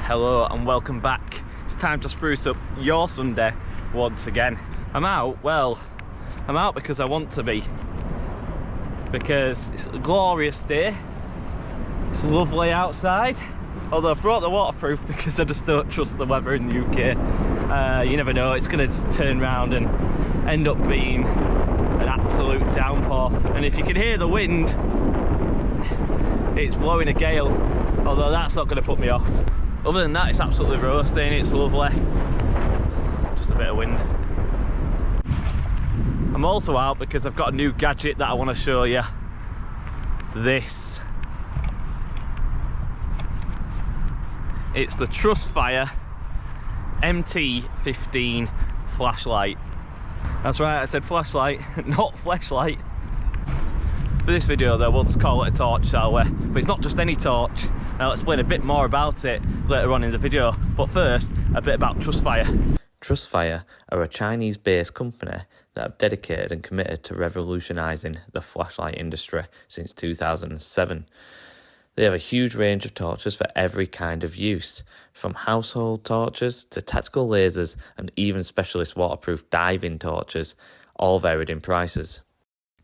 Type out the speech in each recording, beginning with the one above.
Hello and welcome back. It's time to spruce up your Sunday once again. I'm out because I want to be. Because it's a glorious day. It's lovely outside. Although I've brought the waterproof because I just don't trust the weather in the UK. You never know, it's going to turn around and end up being an absolute downpour. And if you can hear the wind, it's blowing a gale. Although that's not going to put me off. Other than that, it's absolutely roasting, it's lovely. Just a bit of wind. I'm also out because I've got a new gadget that I want to show you. This. It's the Trustfire MT15 flashlight. That's right, I said flashlight, not fleshlight. For this video though, we'll just call it a torch, shall we? But it's not just any torch. I'll explain a bit more about it later on in the video. But first, a bit about Trustfire. Trustfire are a Chinese-based company that have dedicated and committed to revolutionising the flashlight industry since 2007. They have a huge range of torches for every kind of use, from household torches to tactical lasers and even specialist waterproof diving torches, all varied in prices.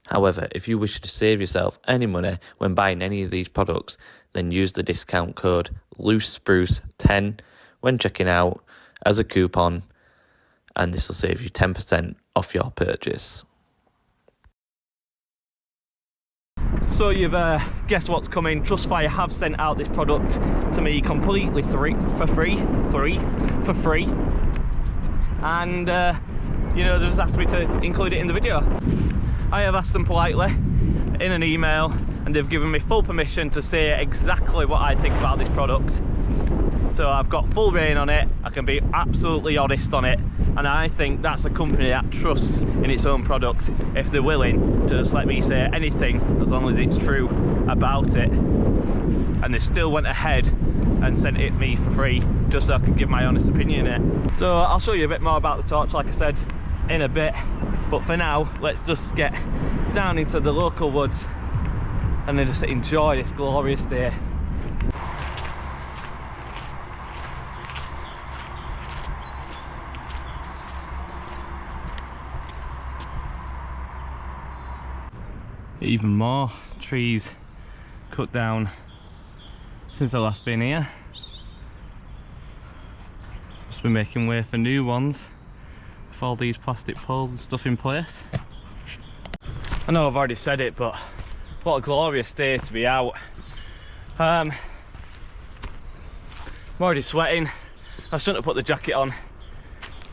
However, if you wish to save yourself any money when buying any of these products, then use the discount code LOOSESPRUCE10 when checking out as a coupon, and this will save you 10% off your purchase. So you've guessed what's coming. Trustfire have sent out this product to me completely for free. And you know, they just asked me to include it in the video. I have asked them politely in an email, and they've given me full permission to say exactly what I think about this product. So I've got full reign on it, I can be absolutely honest on it, and I think that's a company that trusts in its own product if they're willing to just let me say anything as long as it's true about it. And they still went ahead and sent it me for free just so I can give my honest opinion in it. So I'll show you a bit more about the torch, like I said, in a bit. But for now, let's just get down into the local woods and then just enjoy this glorious day. Even more trees cut down since I last been here. Just been making way for new ones with all these plastic poles and stuff in place. I know I've already said it, but what a glorious day to be out. I'm already sweating. I shouldn't have put the jacket on,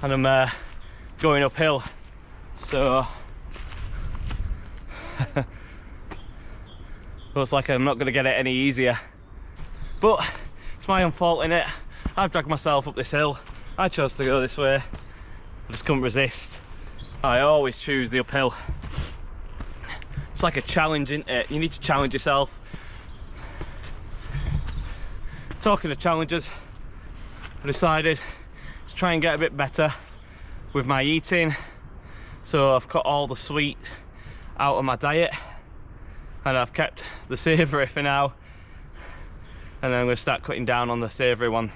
and I'm going uphill, so looks like I'm not going to get it any easier. But it's my own fault, innit? I've dragged myself up this hill. I chose to go this way. I just couldn't resist. I always choose the uphill. It's like a challenge, isn't it? You need to challenge yourself. Talking of challenges, I decided to try and get a bit better with my eating. So I've cut all the sweet out of my diet, and I've kept the savoury for now, and then I'm going to start cutting down on the savoury one.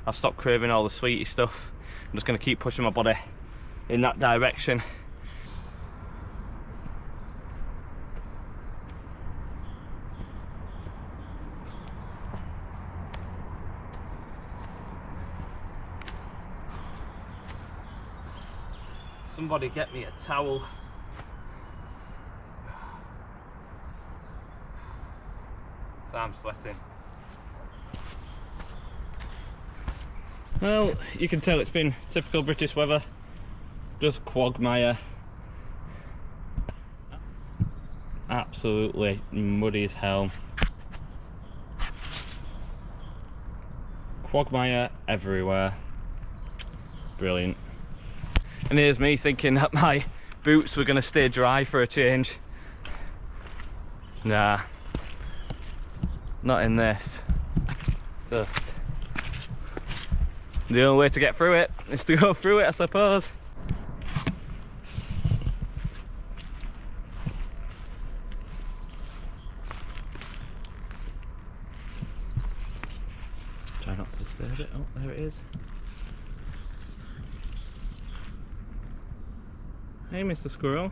I've stopped craving all the sweety stuff. I'm just going to keep pushing my body in that direction. Somebody get me a towel. So I'm sweating. Well, you can tell it's been typical British weather. Just quagmire. Absolutely muddy as hell. Quagmire everywhere. Brilliant. And here's me thinking that my boots were going to stay dry for a change. Nah. Not in this. Just the only way to get through it is to go through it, I suppose. Try not to disturb it. Oh, there it is. Hey, Mr. Squirrel.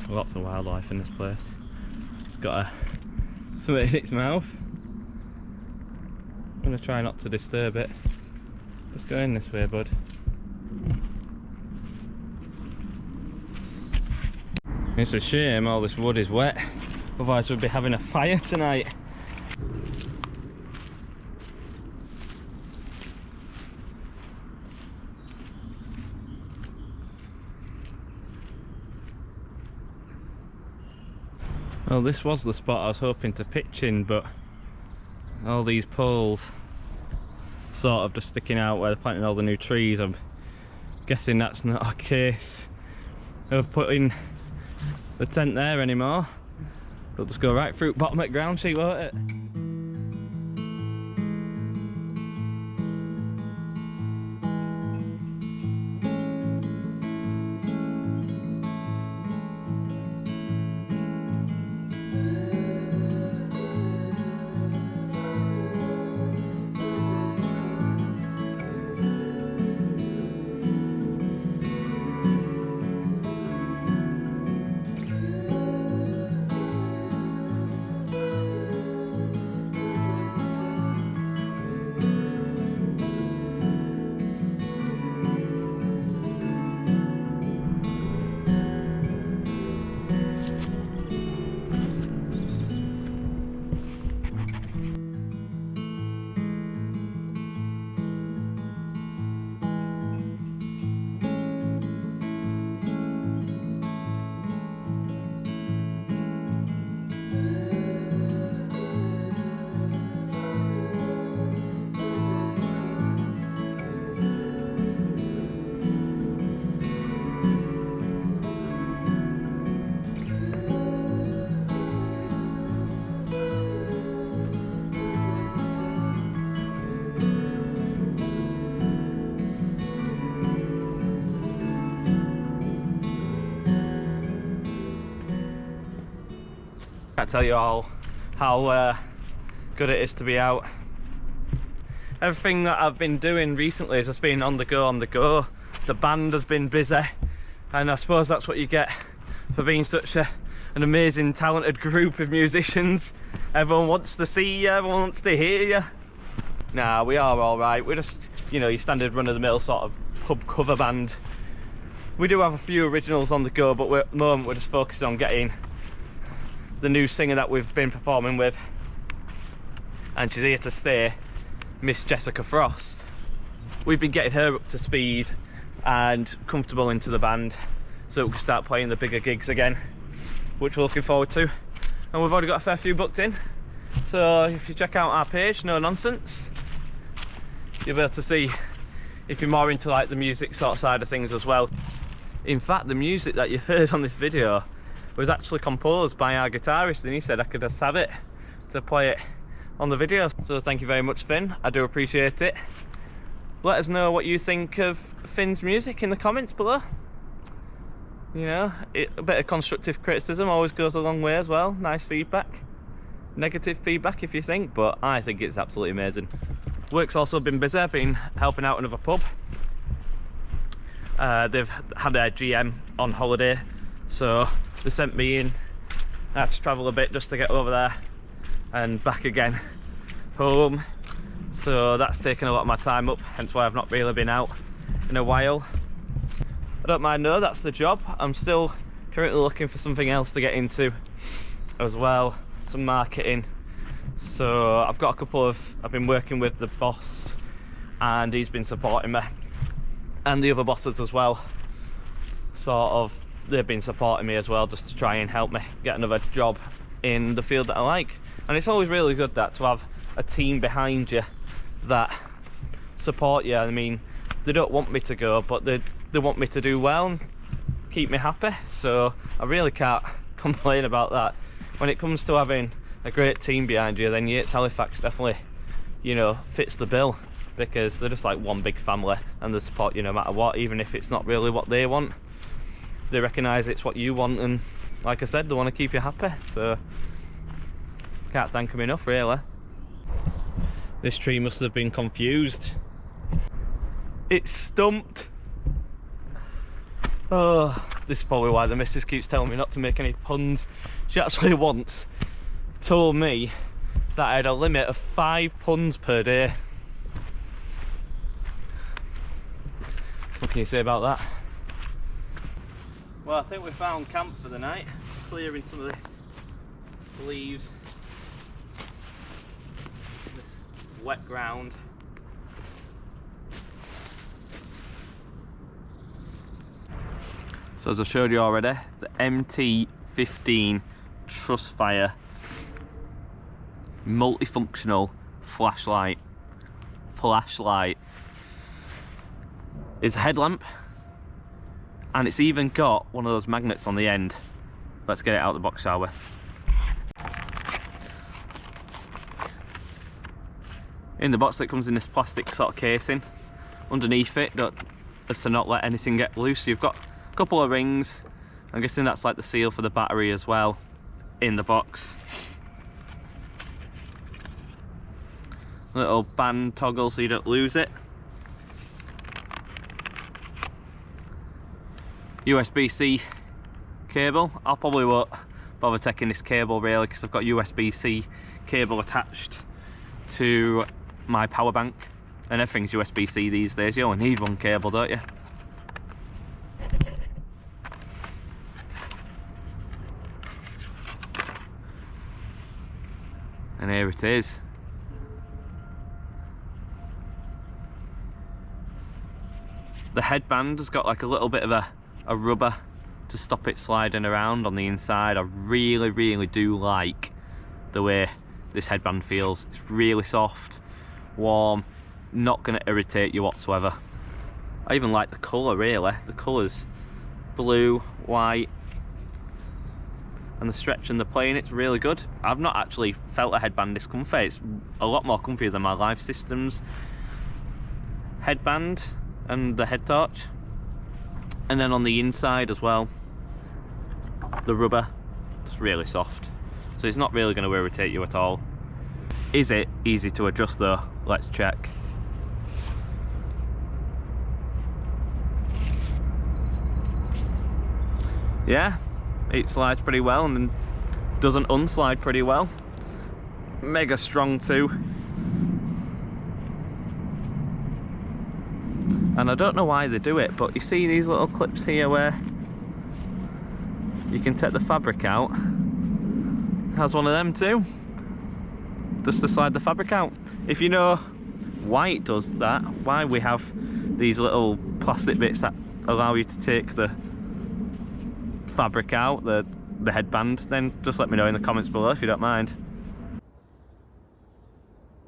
Lots of wildlife in this place. It's got something in its mouth. I'm going to try not to disturb it. Let's go in this way, bud. It's a shame all this wood is wet, otherwise we'd be having a fire tonight. Well, this was the spot I was hoping to pitch in, but all these poles sort of just sticking out where they're planting all the new trees. I'm guessing that's not a case of putting the tent there anymore. It'll just go right through bottom at ground sheet, won't it? I tell you all how good it is to be out. Everything that I've been doing recently has just been on the go, on the go. The band has been busy, and I suppose that's what you get for being such an amazing, talented group of musicians. Everyone wants to see you, everyone wants to hear you. Nah, we are all right. We're just, you know, your standard run-of-the-mill sort of pub cover band. We do have a few originals on the go, but at the moment we're just focusing on getting the new singer that we've been performing with, and she's here to stay, Miss Jessica Frost. We've been getting her up to speed and comfortable into the band so we can start playing the bigger gigs again, which we're looking forward to. And we've already got a fair few booked in, so if you check out our page, No Nonsense, you'll be able to see if you're more into like the music sort of side of things as well. In fact, the music that you heard on this video was actually composed by our guitarist, and he said I could just have it to play it on the video. So thank you very much, Finn. I do appreciate it. Let us know what you think of Finn's music in the comments below. You know, a bit of constructive criticism always goes a long way as well. Nice feedback. Negative feedback if you think, but I think it's absolutely amazing. Work's also been busy. I've been helping out another pub. They've had their GM on holiday, so they sent me in. I had to travel a bit just to get over there and back again home, so that's taken a lot of my time up, hence why I've not really been out in a while. I don't mind, no, that's the job. I'm still currently looking for something else to get into as well, some marketing. So I've got a couple of, I've been working with the boss and he's been supporting me, and the other bosses as well, sort of, they've been supporting me as well, just to try and help me get another job in the field that I like. And it's always really good that to have a team behind you that support you. I mean, they don't want me to go, but they want me to do well and keep me happy, so I really can't complain about that. When it comes to having a great team behind you, then Yates Halifax definitely, you know, fits the bill, because they're just like one big family and they support you no matter what, even if it's not really what they want. They recognise it's what you want, and like I said, they want to keep you happy, so Can't thank them enough, really. This tree must have been confused. It's stumped. Oh, this is probably why the missus keeps telling me not to make any puns. She actually once told me that I had a limit of 5 puns per day. What can you say about that? Well, I think we found camp for the night. Clearing some of this leaves, this wet ground. So as I showed you already, the MT15 Trustfire multifunctional flashlight is a headlamp, and it's even got one of those magnets on the end. Let's get it out of the box, shall we? In the box, it comes in this plastic sort of casing underneath it, as to not let anything get loose. So you've got a couple of rings. I'm guessing that's like the seal for the battery as well in the box. Little band toggle so you don't lose it. USB-C cable. I probably won't bother taking this cable really, because I've got USB-C cable attached to my power bank, and everything's USB-C these days. You only need one cable, don't you? And here it is. The headband has got like a little bit of a rubber to stop it sliding around on the inside. I really do like the way this headband feels. It's really soft, warm, not going to irritate you whatsoever. I even like the colour really. The colour's blue, white, and the stretch and the playing, it's really good. I've not actually felt a headband discomfort. It's a lot more comfier than my Life Systems headband and the head torch. And then on the inside as well, the rubber, it's really soft. So it's not really going to irritate you at all. Is it easy to adjust though? Let's check. Yeah, it slides pretty well and then doesn't unslide pretty well. Mega strong too. And I don't know why they do it, but you see these little clips here where you can take the fabric out. It has one of them too, just to slide the fabric out. If you know why it does that, why we have these little plastic bits that allow you to take the fabric out, the headband, then just let me know in the comments below if you don't mind.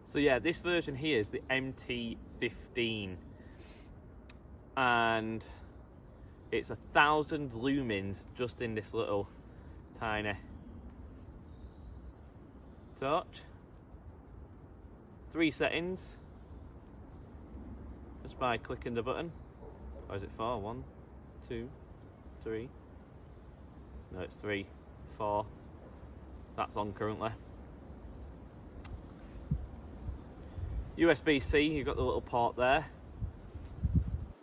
So yeah, this version here is the MT15. And it's 1,000 lumens just in this little tiny torch. 3 settings just by clicking the button. Or is it 4? 1, 2, 3. No, it's 3, 4. That's on currently. USB-C, you've got the little port there.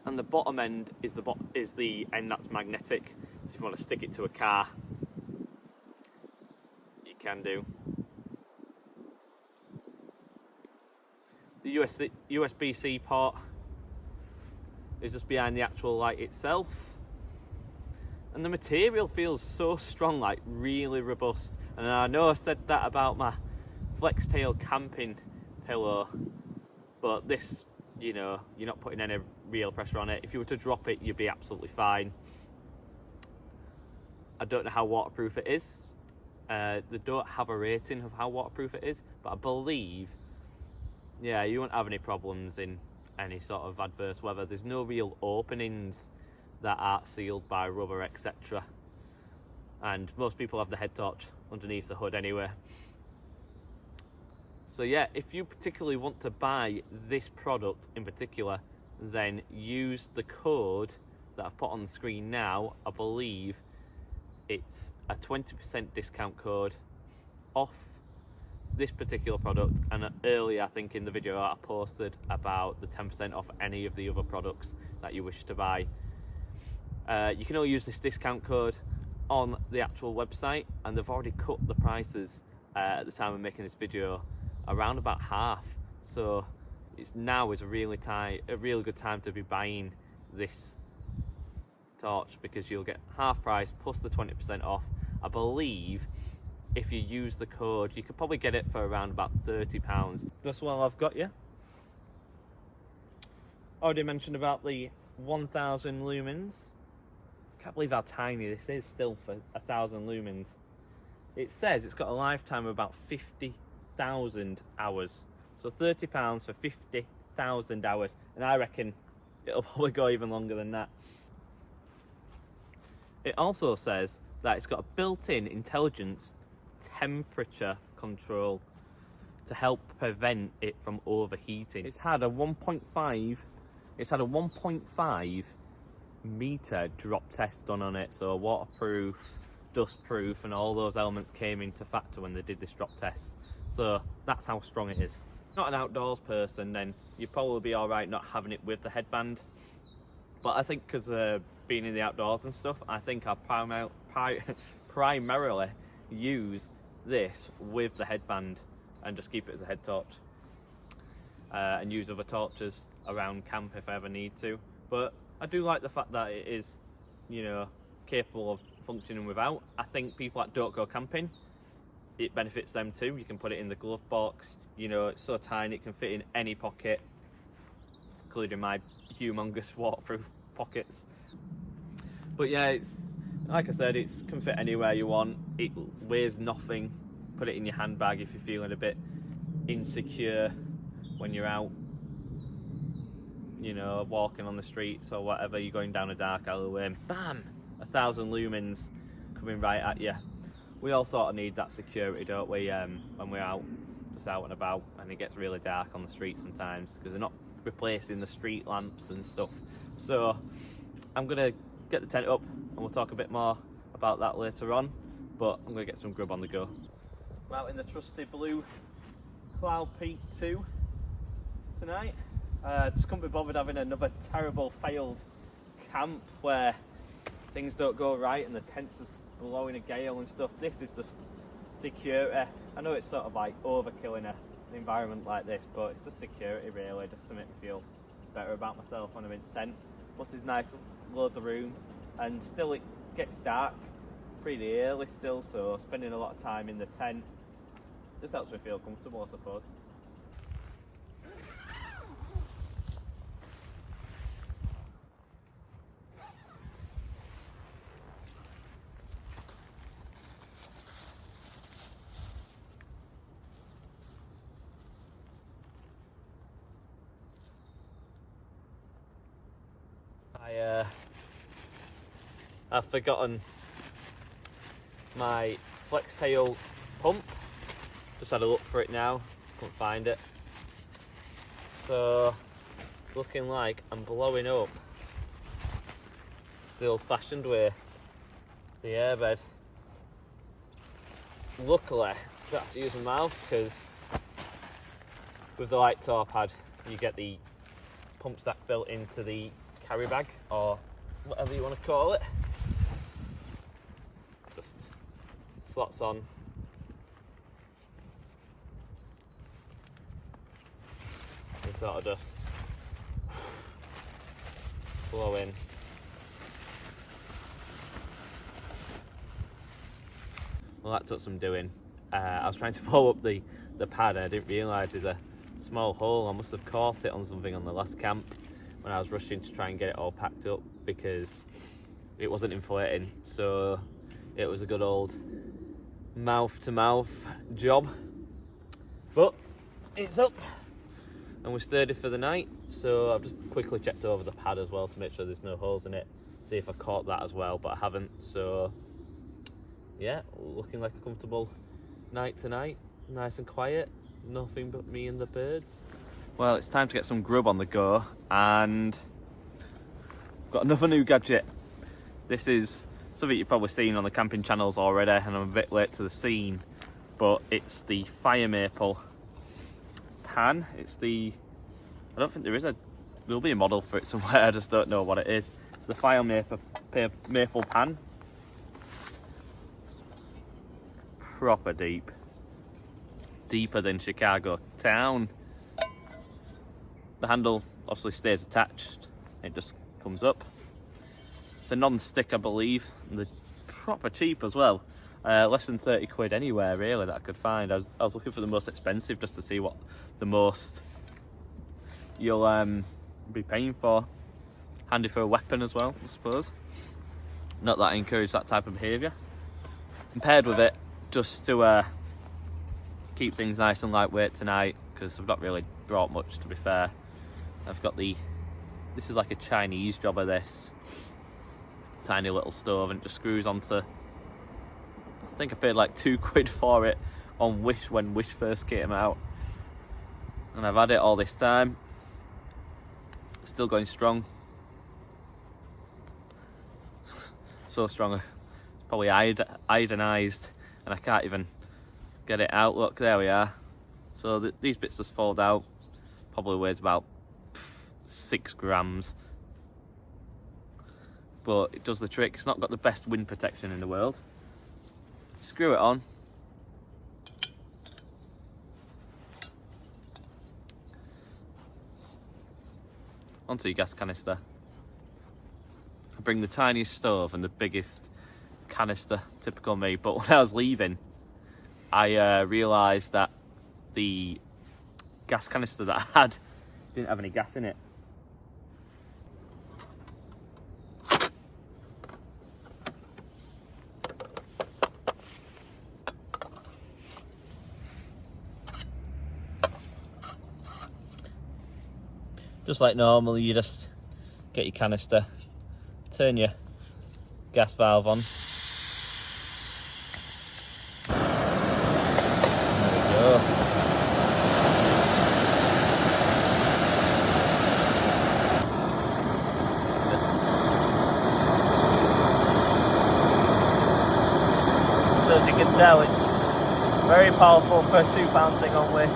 And the bottom end is the end that's magnetic. So if you want to stick it to a car, you can do. The USB-C port is just behind the actual light itself. And the material feels so strong, like really robust. And I know I said that about my flex tail camping pillow, but this, you know, you're not putting any real pressure on it. If you were to drop it, you'd be absolutely fine. I don't know how waterproof it is. They don't have a rating of how waterproof it is, but I believe, yeah, you won't have any problems in any sort of adverse weather. There's no real openings that aren't sealed by rubber, etc. And most people have the head torch underneath the hood anyway. So yeah, if you particularly want to buy this product in particular, then use the code that I've put on the screen now. I believe it's a 20% discount code off this particular product, and earlier I think in the video I posted about the 10% off any of the other products that you wish to buy. You can only use this discount code on the actual website, and they've already cut the prices at the time of making this video around about half, so now is a really good time to be buying this torch, because you'll get half price plus the 20% off. I believe if you use the code you could probably get it for around about £30. Just while I've got you, already mentioned about the 1000 lumens. Can't believe how tiny this is still for 1000 lumens. It says it's got a lifetime of about 50,000 hours, so £30 for 50,000 hours, and I reckon it'll probably go even longer than that. It also says that it's got a built-in intelligence temperature control to help prevent it from overheating. It's had a 1.5 meter drop test done on it, so waterproof, dustproof, and all those elements came into factor when they did this drop test. So that's how strong it is. Not an outdoors person, then you'd probably be all right not having it with the headband. But I think because being in the outdoors and stuff, I think I'll primarily use this with the headband and just keep it as a head torch, and use other torches around camp if I ever need to. But I do like the fact that it is, you know, capable of functioning without. I think people that don't go camping, it benefits them too. You can put it in the glove box, you know, it's so tiny it can fit in any pocket, including my humongous waterproof pockets. But yeah, it's like I said, it can fit anywhere you want. It weighs nothing. Put it in your handbag if you're feeling a bit insecure when you're out, you know, walking on the streets or whatever, you're going down a dark alleyway and bam, 1000 lumens coming right at you. We all sort of need that security, don't we, when we're out, just out and about, and it gets really dark on the street sometimes because they're not replacing the street lamps and stuff. So I'm gonna get the tent up and we'll talk a bit more about that later on, but I'm gonna get some grub on the go. I'm out in the trusty blue Cloud Peak 2 tonight. Just couldn't be bothered having another terrible failed camp where things don't go right and the tents are blowing a gale and stuff. This is just security. I know it's sort of like overkill in an environment like this, but it's just security really, just to make me feel better about myself when I'm in the tent. Plus it's nice, loads of room, and still it gets dark pretty early still, so spending a lot of time in the tent just helps me feel comfortable, I suppose. I've forgotten my flex tail pump. Just had a look for it now, couldn't find it. So it's looking like I'm blowing up the old-fashioned way, the airbed. Luckily, I don't have to use my mouth because with the light tour pad you get the pump stack built into the carry bag or whatever you want to call it. Just slots on. And sort of just blow in. Well, that took some doing. I was trying to pull up the pad and I didn't realise there's a small hole. I must have caught it on something on the last camp when I was rushing to try and get it all packed up because it wasn't inflating. So it was a good old mouth-to-mouth job. But it's up and we're sturdy for the night. So I've just quickly checked over the pad as well to make sure there's no holes in it. See if I caught that as well, but I haven't. So yeah, looking like a comfortable night tonight. Nice and quiet, nothing but me and the birds. Well, it's time to get some grub on the go, and I've got another new gadget. This is something you've probably seen on the camping channels already, and I'm a bit late to the scene, but it's the fire maple pan. It's the, I don't think there'll be a model for it somewhere, I just don't know what it is. It's the fire maple pan. Proper deep. Deeper than Chicago town. The handle obviously stays attached. It just comes up. It's a non-stick, I believe. And they're proper cheap as well. Less than 30 quid anywhere really that I could find. I was looking for the most expensive just to see what the most you'll be paying for. Handy for a weapon as well, I suppose. Not that I encourage that type of behaviour. And paired with it, just to keep things nice and lightweight tonight, because I've not really brought much, to be fair. I've got this is like a Chinese job of this. Tiny little stove, and it just screws onto, I think I paid like 2 quid for it on Wish when Wish first came out. And I've had it all this time. Still going strong. So strong, probably iodinized, and I can't even get it out. Look, there we are. So these bits just fold out. Probably weighs about 6 grams. But it does the trick. It's not got the best wind protection in the world. Screw it on. Onto your gas canister. I bring the tiniest stove and the biggest canister, typical me. But when I was leaving, I realised that the gas canister that I had didn't have any gas in it. Just like normal, you just get your canister, turn your gas valve on. There we go. So as you can tell, it's very powerful for a £2 thing on Wish.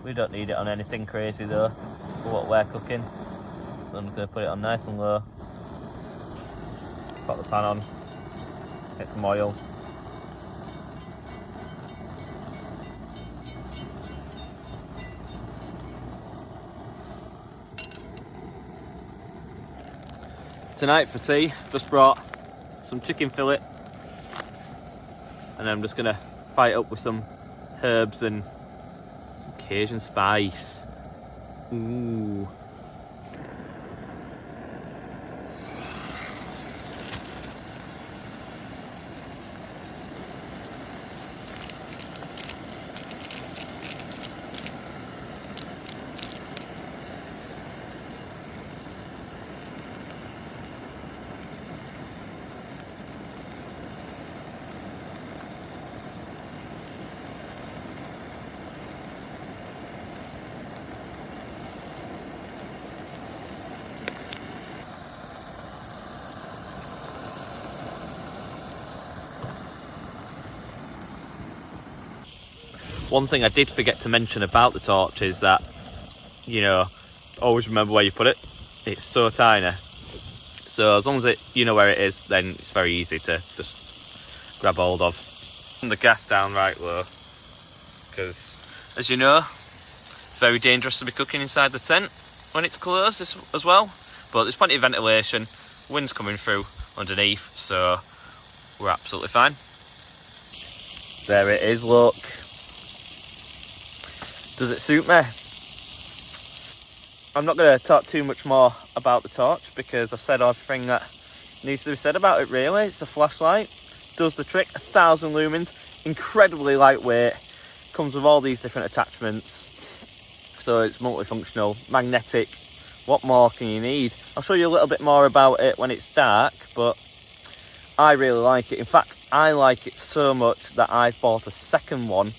We don't need it on anything crazy though, for what we're cooking. So I'm just going to put it on nice and low. Put the pan on, get some oil. Tonight for tea, just brought some chicken fillet. And I'm just going to fry it up with some herbs and Cajun spice. Ooh. One thing I did forget to mention about the torch is that, you know, always remember where you put it. It's so tiny. So as long as you know where it is, then it's very easy to just grab hold of. Turn the gas down right low, because as you know, very dangerous to be cooking inside the tent when it's closed as well. But there's plenty of ventilation, wind's coming through underneath, so we're absolutely fine. There it is, look. Does it suit me? I'm not going to talk too much more about the torch because I've said everything that needs to be said about it really. It's a flashlight, does the trick, 1000 lumens, incredibly lightweight, comes with all these different attachments. So it's multifunctional, magnetic, what more can you need? I'll show you a little bit more about it when it's dark, but I really like it. In fact, I like it so much that I bought a second one.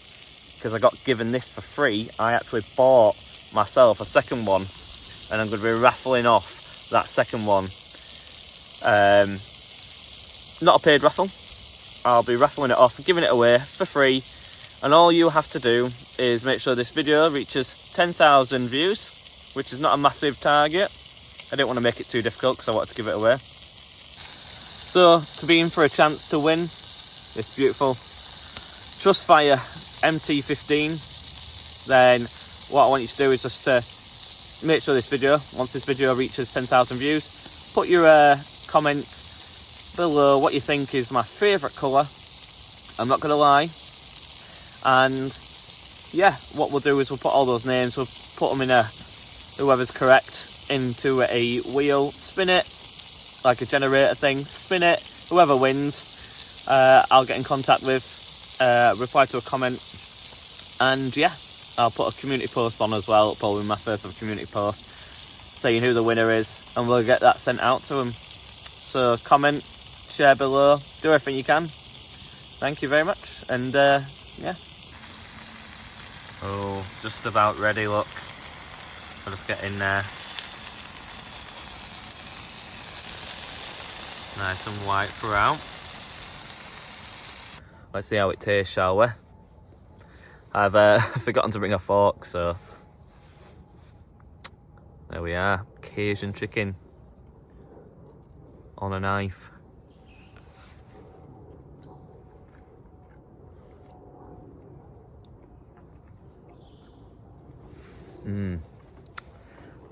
Because I got given this for free, I actually bought myself a second one, and I'm going to be raffling off that second one not a paid raffle. I'll be raffling it off, giving it away for free, and all you have to do is make sure this video reaches 10,000 views, which is not a massive target. I didn't want to make it too difficult because I wanted to give it away. So to be in for a chance to win this beautiful Trustfire MT15, then what I want you to do is just make sure this video, once this video reaches 10,000 views, put your comment below what you think is my favourite colour. I'm not going to lie. And yeah, what we'll do is we'll put all those names, we'll put them in whoever's correct into a wheel, spin it like a generator thing, spin it, whoever wins, I'll get in contact with, reply to a comment, and yeah, I'll put a community post on as well, probably my first ever community post, saying who the winner is, and we'll get that sent out to them. So comment, share below, do everything you can. Thank you very much, and yeah. Oh, just about ready, look. I'll just get in there. Nice and white throughout. Let's see how it tastes, shall we? I've forgotten to bring a fork, so there we are. Cajun chicken on a knife.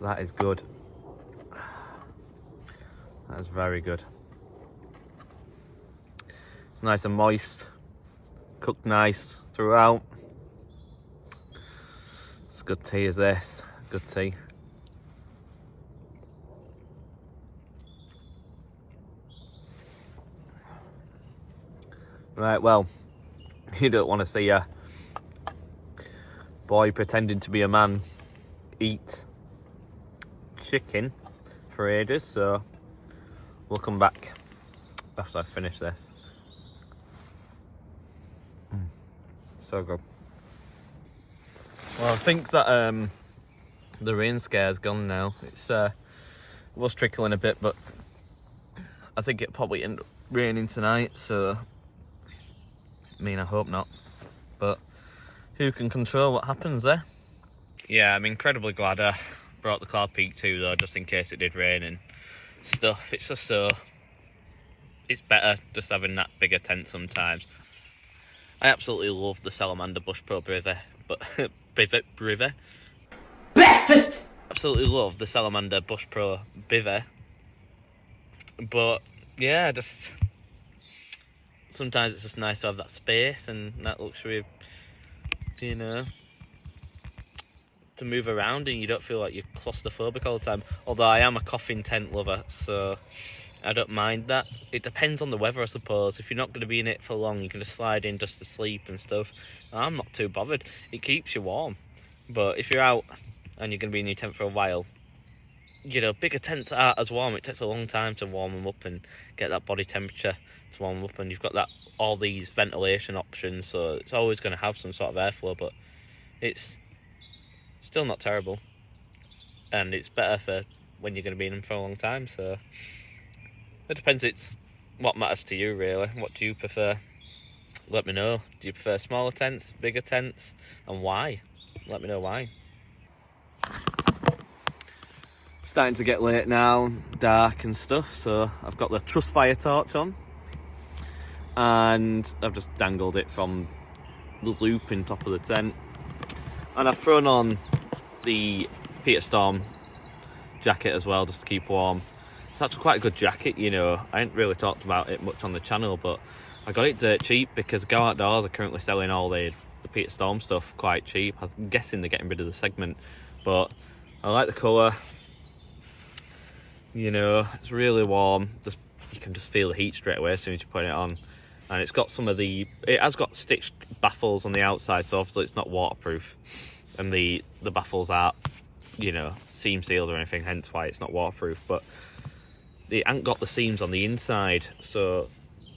That is good. That is very good. It's nice and moist, cooked nice throughout. It's good tea is this, good tea. Right, well, you don't want to see a boy pretending to be a man eat chicken for ages, so we'll come back after I finish this. So good. Well, I think that the rain scare's gone now. It was trickling a bit, but I think it'll probably end up raining tonight, so I mean, I hope not, but who can control what happens there? Yeah, I'm incredibly glad I brought the Cloud Peak 2 though, just in case it did rain and stuff. It's just it's better just having that bigger tent sometimes. I absolutely love the Salamander Bush Pro Brevet, but Brevet. Breakfast! Absolutely love the Salamander Bush Pro Brevet, but yeah, just sometimes it's just nice to have that space and that luxury, you know, to move around and you don't feel like you're claustrophobic all the time. Although I am a coffin tent lover, so I don't mind that. It depends on the weather, I suppose. If you're not going to be in it for long, you can just slide in just to sleep and stuff. I'm not too bothered. It keeps you warm. But if you're out and you're going to be in your tent for a while, you know, bigger tents aren't as warm. It takes a long time to warm them up and get that body temperature to warm them up. And you've got all these ventilation options, so it's always going to have some sort of airflow, but it's still not terrible. And it's better for when you're going to be in them for a long time, so it depends. It's what matters to you, really. What do you prefer? Let me know. Do you prefer smaller tents, bigger tents, and why? Let me know why. Starting to get late now, dark and stuff, so I've got the Trustfire torch on, and I've just dangled it from the loop in top of the tent, and I've thrown on the Peter Storm jacket as well, just to keep warm. It's actually quite a good jacket, you know. I ain't really talked about it much on the channel, but I got it dirt cheap because Go Outdoors are currently selling all the Peter Storm stuff quite cheap. I'm guessing they're getting rid of the segment, but I like the colour. You know, it's really warm. You can just feel the heat straight away as soon as you put it on. And it's got it has got stitched baffles on the outside, so obviously it's not waterproof. And the baffles aren't, you know, seam sealed or anything, hence why it's not waterproof. But it ain't got the seams on the inside, so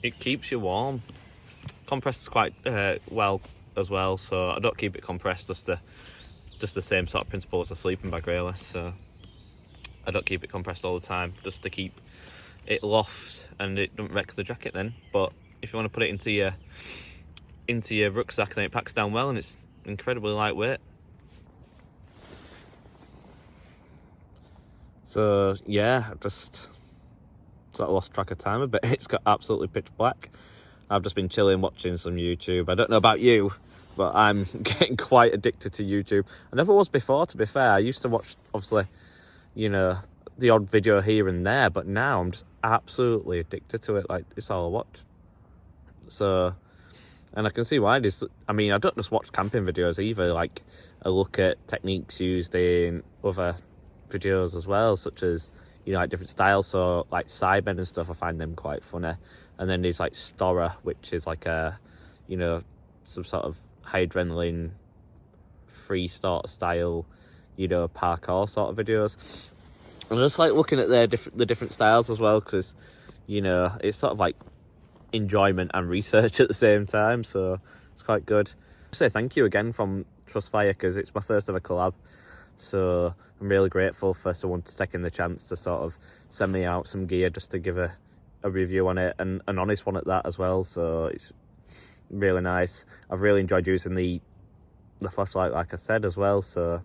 it keeps you warm. Compresses quite well as well, so I don't keep it compressed, just the same sort of principle as a sleeping bag really. So I don't keep it compressed all the time, just to keep it lofts and it doesn't wreck the jacket then. But if you want to put it into your rucksack, then it packs down well and it's incredibly lightweight. So yeah, I just sort of lost track of time a bit. It's got absolutely pitch black. I've just been chilling watching some YouTube. I don't know about you, but I'm getting quite addicted to YouTube. I never was before, to be fair. I used to watch, obviously, you know, the odd video here and there, but now I'm just absolutely addicted to it. Like, it's all I watch. So, and I can see why. I mean, I don't just watch camping videos either. Like, I look at techniques used in other videos as well, such as, you know, like different styles. So, like Sidemen and stuff, I find them quite funny. And then there's like Storer, which is like a, you know, some sort of high adrenaline, free sort of style, you know, parkour sort of videos. And I just like looking at the different styles as well, because, you know, it's sort of like enjoyment and research at the same time, so it's quite good. I say thank you again from Trustfire, because it's my first ever collab, so I'm really grateful for someone taking the chance to sort of send me out some gear just to give a review on it, and an honest one at that as well. So it's really nice. I've really enjoyed using the flashlight, like I said, as well, so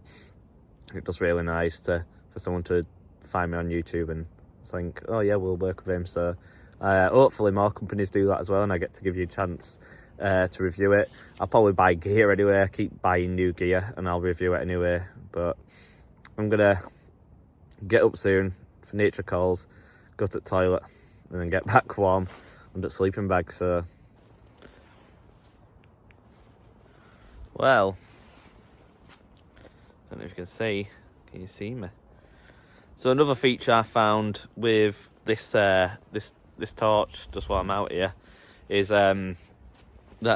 it was really nice for someone to find me on YouTube and think, oh yeah, we'll work with him. So hopefully more companies do that as well, and I get to give you a chance to review it. I'll probably buy gear anyway. I keep buying new gear and I'll review it anyway, but I'm gonna get up soon for nature calls, go to the toilet, and then get back warm under sleeping bag. So, well, don't know if you can see. Can you see me? So another feature I found with this torch, just while I'm out here, is that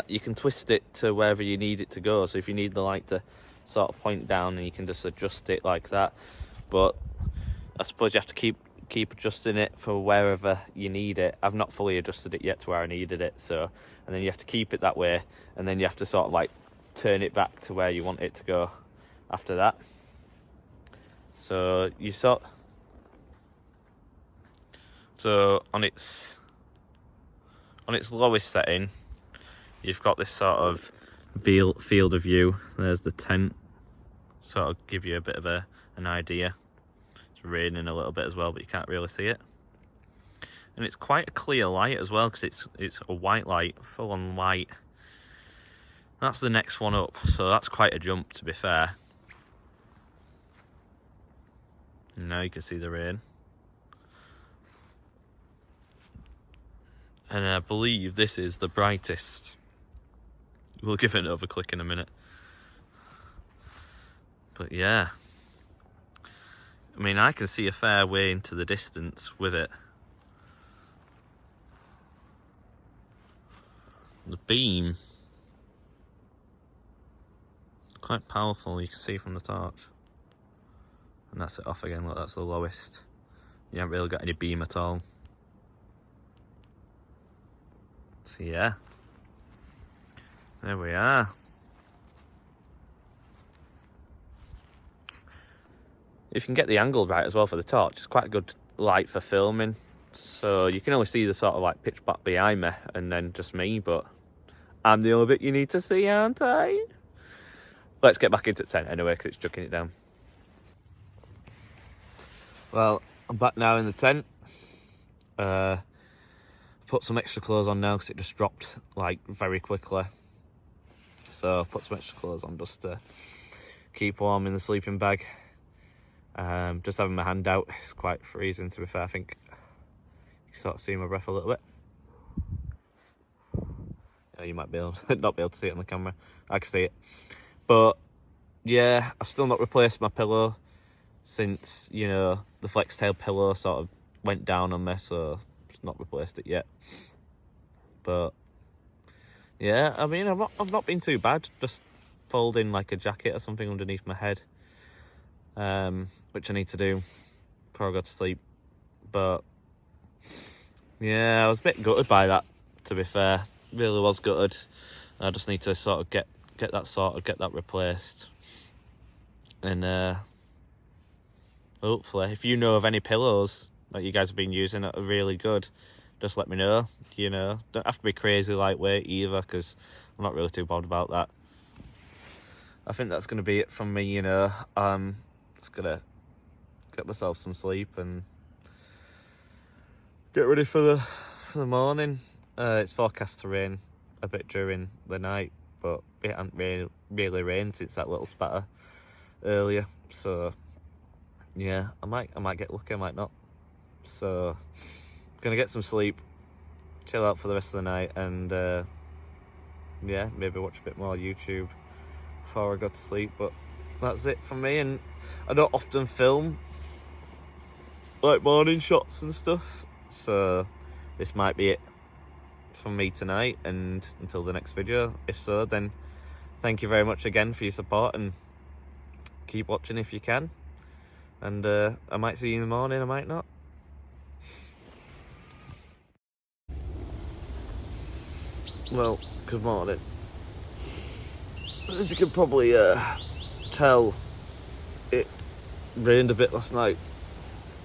you can twist it to wherever you need it to go. So if you need the light to sort of point down, and you can just adjust it like that. But I suppose you have to keep adjusting it for wherever you need it. I've not fully adjusted it yet to where I needed it, so, and then you have to keep it that way, and then you have to sort of like turn it back to where you want it to go after that. So you so on its lowest setting, you've got this sort of field of view. There's the tent, sort of give you a bit of an idea. It's raining a little bit as well, but you can't really see it. And it's quite a clear light as well, because it's a white light, full on white. That's the next one up, so that's quite a jump, to be fair. And now you can see the rain. And I believe this is the brightest. We'll give it another click in a minute. But yeah, I mean, I can see a fair way into the distance with it. The beam, quite powerful, you can see from the torch. And that's it off again, look, that's the lowest. You haven't really got any beam at all. So yeah, there we are. If you can get the angle right as well for the torch, it's quite a good light for filming. So you can only see the sort of like pitch black behind me and then just me, but I'm the only bit you need to see, aren't I? Let's get back into the tent anyway, because it's chucking it down. Well, I'm back now in the tent. Put some extra clothes on now because it just dropped like very quickly. So I've put some extra clothes on just to keep warm in the sleeping bag. Just having my hand out, it's quite freezing, to be fair. I think you can sort of see my breath a little bit. Yeah, you might be able not be able to see it on the camera. I can see it. But yeah, I've still not replaced my pillow since, you know, the flex tail pillow sort of went down on me, so I've not replaced it yet. But yeah, I mean, I've not been too bad. Just folding like a jacket or something underneath my head, which I need to do before I go to sleep. But yeah, I was a bit gutted by that, to be fair. Really was gutted. I just need to sort of get that replaced. And hopefully, if you know of any pillows that you guys have been using that are really good, just let me know. You know, don't have to be crazy lightweight either, because I'm not really too bothered about that. I think that's going to be it from me, you know. Just gonna get myself some sleep and get ready for the morning. It's forecast to rain a bit during the night, but it hasn't really rained since that little spatter earlier. So yeah, I might get lucky, I might not. So gonna get some sleep, chill out for the rest of the night, and yeah, maybe watch a bit more YouTube before I go to sleep. But that's it from me, and I don't often film like morning shots and stuff, so this might be it from me tonight, and until the next video. If so, then thank you very much again for your support, and keep watching if you can, and I might see you in the morning, I might not. Well, good morning. As you can probably tell, it rained a bit last night.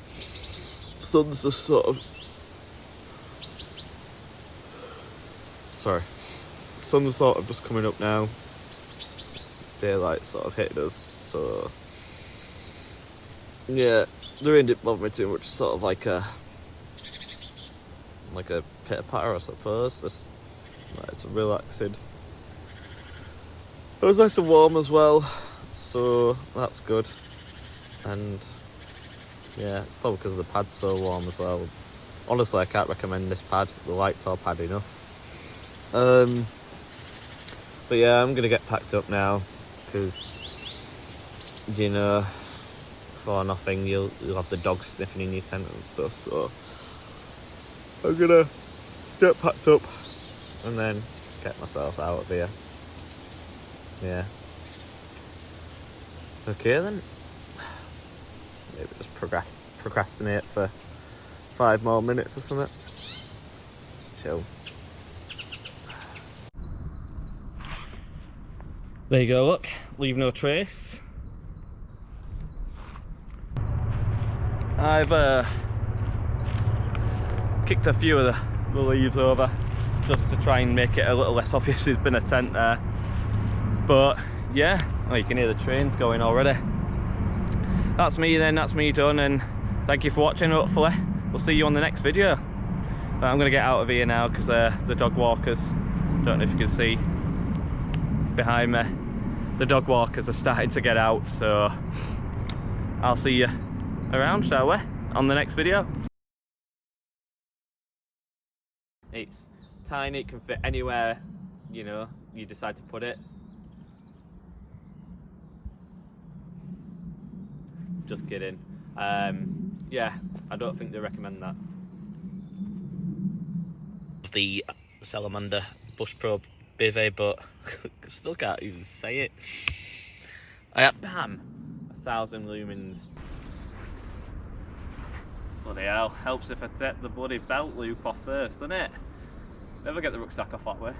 Sun's just sort of... Sun's sort of just coming up now. Daylight sort of hitting us, so... yeah, the rain didn't bother me too much. Sort of like a pitter-patter, I suppose. It's relaxing. It was nice and warm as well, so that's good. And yeah, it's probably because the pad's so warm as well. Honestly, I can't recommend this pad. The lights are pad enough. But yeah, I'm gonna get packed up now, because you know, for nothing you'll have the dogs sniffing in your tent and stuff. So I'm gonna get packed up and then get myself out of here. Yeah. Okay then. Maybe just procrastinate for 5 more minutes or something. Chill. There you go, look. Leave no trace. I've kicked a few of the leaves over just to try and make it a little less obvious there's been a tent there. But yeah, oh, you can hear the trains going already. That's me then, that's me done, and thank you for watching. Hopefully we'll see you on the next video. I'm gonna get out of here now, because the dog walkers, don't know if you can see behind me, the dog walkers are starting to get out. So I'll see you around, shall we, on the next video. It's tiny, it can fit anywhere, you know, you decide to put it. Just kidding. Yeah, I don't think they recommend that. The salamander bush probe bivy, but still can't even say it. Bam! 1,000 lumens. Bloody hell, helps if I take the bloody belt loop off first, doesn't it? Never get the rucksack off that way.